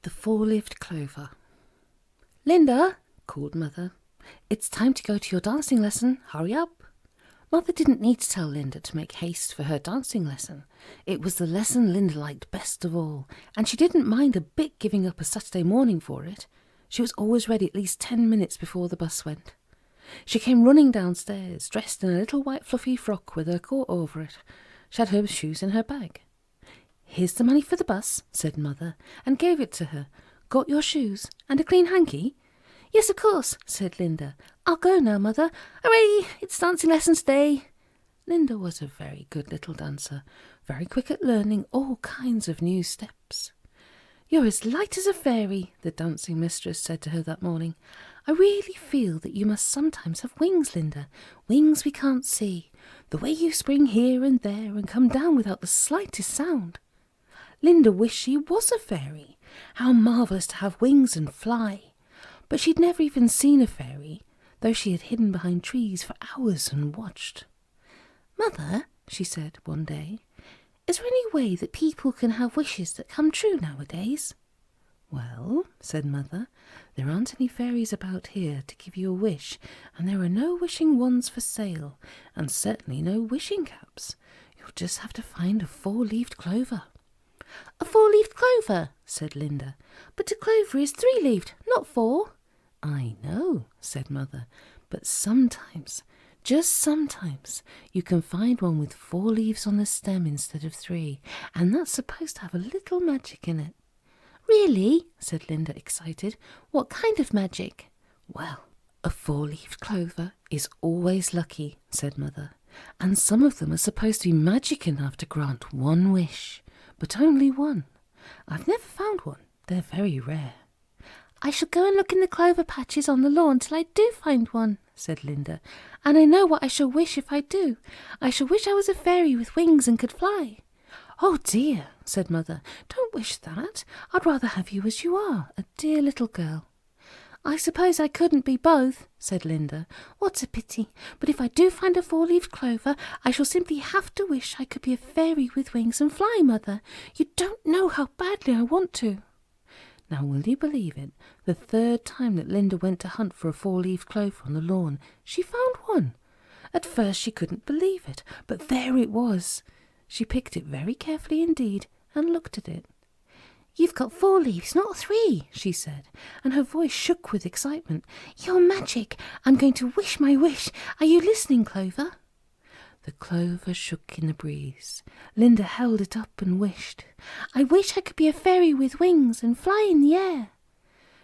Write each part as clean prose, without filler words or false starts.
The Four-Leaved Clover. "Linda," called Mother, "it's time to go to your dancing lesson. Hurry up." Mother didn't need to tell Linda to make haste for her dancing lesson. It was the lesson Linda liked best of all, and she didn't mind a bit giving up a Saturday morning for it. She was always ready at least 10 minutes before the bus went. She came running downstairs, dressed in a little white fluffy frock with her coat over it. She had her shoes in her bag. "Here's the money for the bus," said Mother, and gave it to her. "Got your shoes and a clean hanky?" "Yes, of course," said Linda. "I'll go now, Mother. Hooray, it's dancing lessons day." Linda was a very good little dancer, very quick at learning all kinds of new steps. "You're as light as a fairy," the dancing mistress said to her that morning. "I really feel that you must sometimes have wings, Linda, wings we can't see, the way you spring here and there and come down without the slightest sound." Linda wished she was a fairy. How marvellous to have wings and fly! But she'd never even seen a fairy, though she had hidden behind trees for hours and watched. "Mother," she said one day, "is there any way that people can have wishes that come true nowadays?" "Well," said Mother, "there aren't any fairies about here to give you a wish, and there are no wishing wands for sale, and certainly no wishing caps. You'll just have to find a four-leaved clover." "A four-leaved clover," said Linda. "But a clover is three-leaved, not four." "I know," said Mother, "but sometimes, just sometimes, you can find one with 4 leaves on the stem instead of 3, and that's supposed to have a little magic in it." "Really?" said Linda, excited. "What kind of magic?" "Well, a 4-leaved clover is always lucky," said Mother, "and some of them are supposed to be magic enough to grant one wish, but only one. I've never found one. They're very rare." "I shall go and look in the clover patches on the lawn till I do find one," said Linda. "And I know what I shall wish if I do. I shall wish I was a fairy with wings and could fly." "Oh dear," said Mother, "don't wish that. I'd rather have you as you are, a dear little girl." "I suppose I couldn't be both," said Linda. "What a pity. But if I do find a 4-leaved clover, I shall simply have to wish I could be a fairy with wings and fly, Mother. You don't know how badly I want to." Now, will you believe it? The 3rd time that Linda went to hunt for a 4-leaved clover on the lawn, she found one. At first she couldn't believe it, but there it was. She picked it very carefully indeed and looked at it. "You've got 4 leaves, not 3, she said, and her voice shook with excitement. "You're magic. I'm going to wish my wish. Are you listening, Clover?" The clover shook in the breeze. Linda held it up and wished. "I wish I could be a fairy with wings and fly in the air."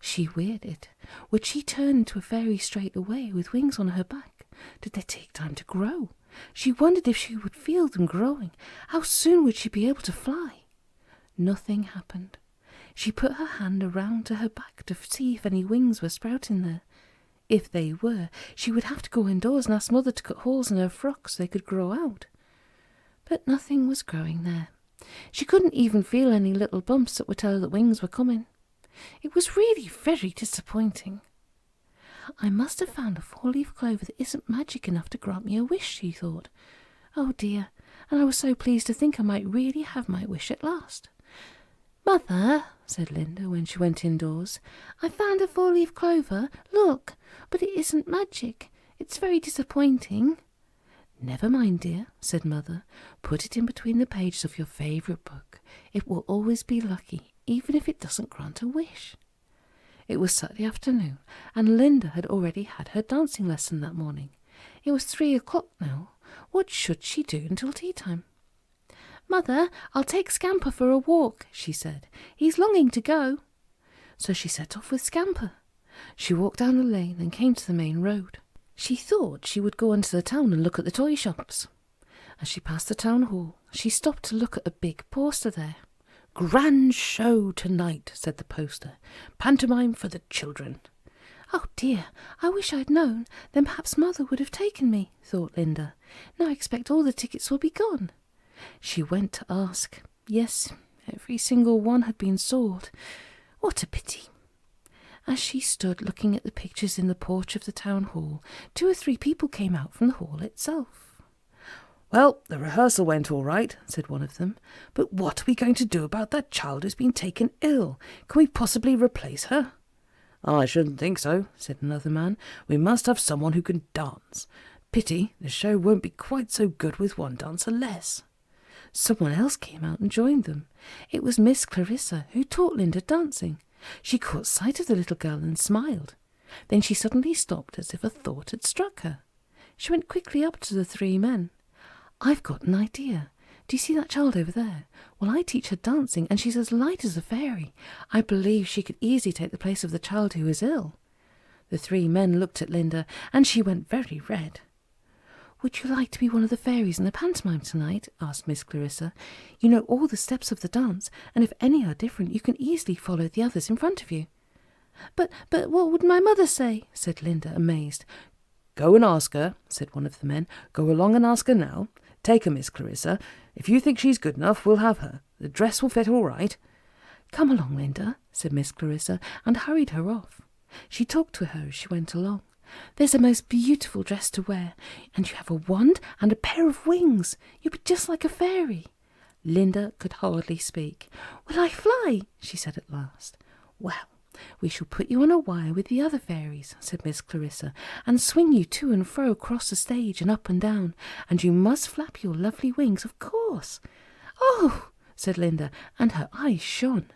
She waited. Would she turn into a fairy straight away with wings on her back? Did they take time to grow? She wondered if she would feel them growing. How soon would she be able to fly? Nothing happened. She put her hand around to her back to see if any wings were sprouting there. If they were, she would have to go indoors and ask Mother to cut holes in her frock so they could grow out. But nothing was growing there. She couldn't even feel any little bumps that would tell her that wings were coming. It was really very disappointing. "I must have found a 4-leaf clover that isn't magic enough to grant me a wish," she thought. "Oh dear, and I was so pleased to think I might really have my wish at last." "Mother," said Linda when she went indoors, "I found a 4-leaf clover. Look, but it isn't magic. It's very disappointing." "Never mind, dear," said Mother. "Put it in between the pages of your favourite book. It will always be lucky, even if it doesn't grant a wish." It was Saturday afternoon, and Linda had already had her dancing lesson that morning. It was 3 o'clock now. What should she do until tea time? "Mother, I'll take Scamper for a walk," she said. "He's longing to go." So she set off with Scamper. She walked down the lane and came to the main road. She thought she would go into the town and look at the toy shops. As she passed the town hall, she stopped to look at a big poster there. "Grand show tonight," said the poster. "Pantomime for the children." "Oh dear, I wish I'd known. Then perhaps Mother would have taken me," thought Linda. "Now I expect all the tickets will be gone." She went to ask. Yes, every single one had been sold. What a pity. As she stood looking at the pictures in the porch of the town hall, 2 or 3 people came out from the hall itself. "Well, the rehearsal went all right," said one of them. "But what are we going to do about that child who's been taken ill? Can we possibly replace her?" "I shouldn't think so," said another man. "We must have someone who can dance. Pity the show won't be quite so good with one dancer less." Someone else came out and joined them. It was Miss Clarissa, who taught Linda dancing. She caught sight of the little girl and smiled. Then she suddenly stopped as if a thought had struck her. She went quickly up to the three men. "I've got an idea. Do you see that child over there? Well, I teach her dancing, and she's as light as a fairy. I believe she could easily take the place of the child who is ill." The three men looked at Linda, and she went very red. "Would you like to be one of the fairies in the pantomime tonight?" asked Miss Clarissa. "You know all the steps of the dance, and if any are different, you can easily follow the others in front of you." But what would my mother say?" said Linda, amazed. "Go and ask her," said one of the men. "Go along and ask her now. Take her, Miss Clarissa. If you think she's good enough, we'll have her. The dress will fit all right." "Come along, Linda," said Miss Clarissa, and hurried her off. She talked to her as she went along. "There's a most beautiful dress to wear, and you have a wand and a pair of wings. You'll be just like a fairy." Linda could hardly speak. "Will I fly?" she said at last. "Well, we shall put you on a wire with the other fairies," said Miss Clarissa, "and swing you to and fro across the stage and up and down, and you must flap your lovely wings, of course." "Oh!" said Linda, and her eyes shone.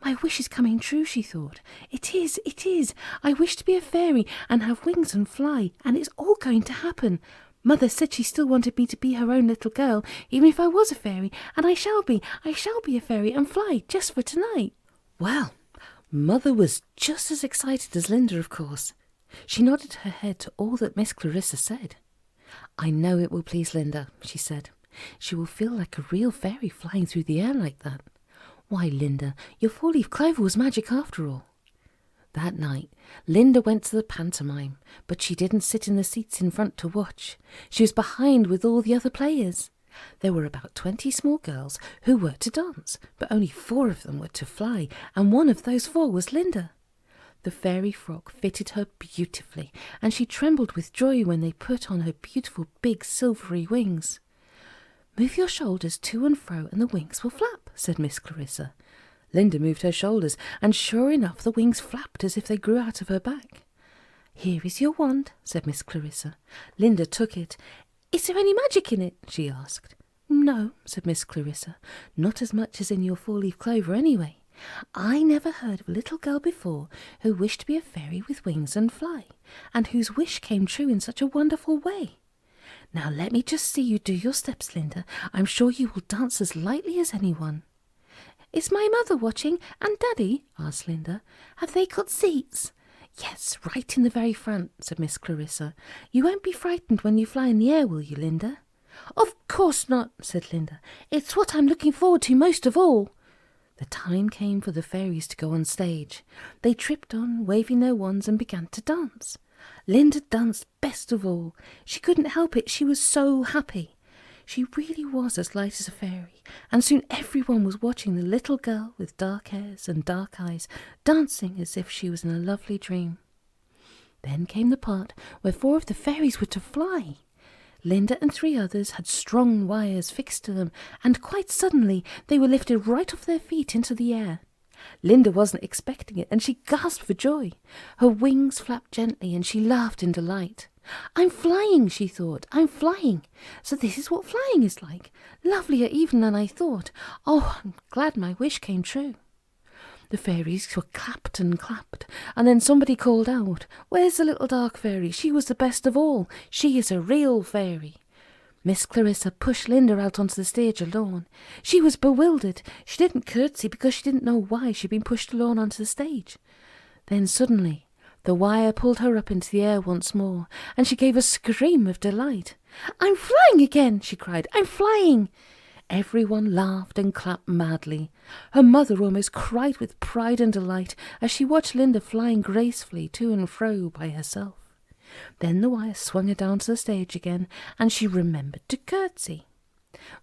"My wish is coming true," she thought. It is. I wish to be a fairy and have wings and fly, and it's all going to happen. Mother said she still wanted me to be her own little girl, even if I was a fairy, and I shall be a fairy and fly just for tonight." Well, Mother was just as excited as Linda, of course. She nodded her head to all that Miss Clarissa said. "I know it will please Linda," she said. "She will feel like a real fairy flying through the air like that. Why, Linda, your four-leaf clover was magic after all." That night, Linda went to the pantomime, but she didn't sit in the seats in front to watch. She was behind with all the other players. There were about 20 small girls who were to dance, but only 4 of them were to fly, and one of those 4 was Linda. The fairy frock fitted her beautifully, and she trembled with joy when they put on her beautiful big silvery wings. "Move your shoulders to and fro, and the wings will flap," said Miss Clarissa. Linda moved her shoulders, and sure enough the wings flapped as if they grew out of her back. "Here is your wand," said Miss Clarissa. Linda took it. "Is there any magic in it?" she asked. "No," said Miss Clarissa. "Not as much as in your four-leaf clover, anyway. I never heard of a little girl before who wished to be a fairy with wings and fly, and whose wish came true in such a wonderful way. Now let me just see you do your steps, Linda. I'm sure you will dance as lightly as anyone." "Is my mother watching, and Daddy?" asked Linda. "Have they got seats?" "Yes, right in the very front," said Miss Clarissa. "You won't be frightened when you fly in the air, will you, Linda?" "Of course not," said Linda. "It's what I'm looking forward to most of all." The time came for the fairies to go on stage. They tripped on, waving their wands, and began to dance. Linda danced best of all. She couldn't help it, she was so happy. She really was as light as a fairy, and soon everyone was watching the little girl with dark hairs and dark eyes, dancing as if she was in a lovely dream. Then came the part where 4 of the fairies were to fly. Linda and 3 others had strong wires fixed to them, and quite suddenly they were lifted right off their feet into the air. Linda wasn't expecting it, and she gasped for joy. Her wings flapped gently, and she laughed in delight. "I'm flying," she thought. "I'm flying. So this is what flying is like. Lovelier even than I thought. Oh, I'm glad my wish came true." The fairies were clapped and clapped, and then somebody called out, "Where's the little dark fairy? She was the best of all. She is a real fairy." Miss Clarissa pushed Linda out onto the stage alone. She was bewildered. She didn't curtsy because she didn't know why she'd been pushed alone onto the stage. Then suddenly the wire pulled her up into the air once more, and she gave a scream of delight. "I'm flying again!" she cried. "I'm flying!" Everyone laughed and clapped madly. Her mother almost cried with pride and delight as she watched Linda flying gracefully to and fro by herself. Then the wire swung her down to the stage again, and she remembered to curtsy.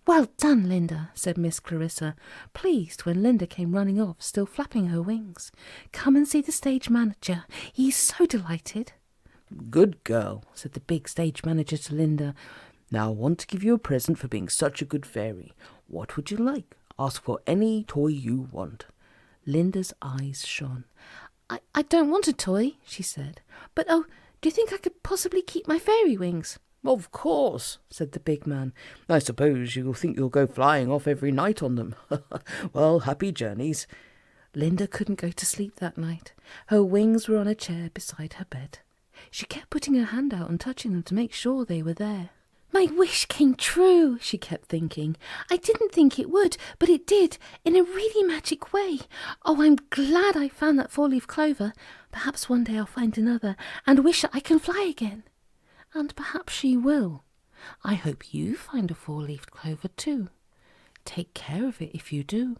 "Well done, Linda," said Miss Clarissa, pleased when Linda came running off, still flapping her wings. "Come and see the stage manager. He's so delighted." "Good girl," said the big stage manager to Linda. Now I want to give you a present for being such a good fairy. What would you like? Ask for any toy you want." Linda's eyes shone. I don't want a toy," she said. "But oh, do you think I could possibly keep my fairy wings?" "Of course," said the big man. "I suppose you'll think you'll go flying off every night on them. Well, happy journeys." Linda couldn't go to sleep that night. Her wings were on a chair beside her bed. She kept putting her hand out and touching them to make sure they were there. "My wish came true," she kept thinking. "I didn't think it would, but it did, in a really magic way. Oh, I'm glad I found that four-leaf clover. Perhaps one day I'll find another and wish that I can fly again. And perhaps she will. I hope you find a four-leafed clover too. Take care of it if you do."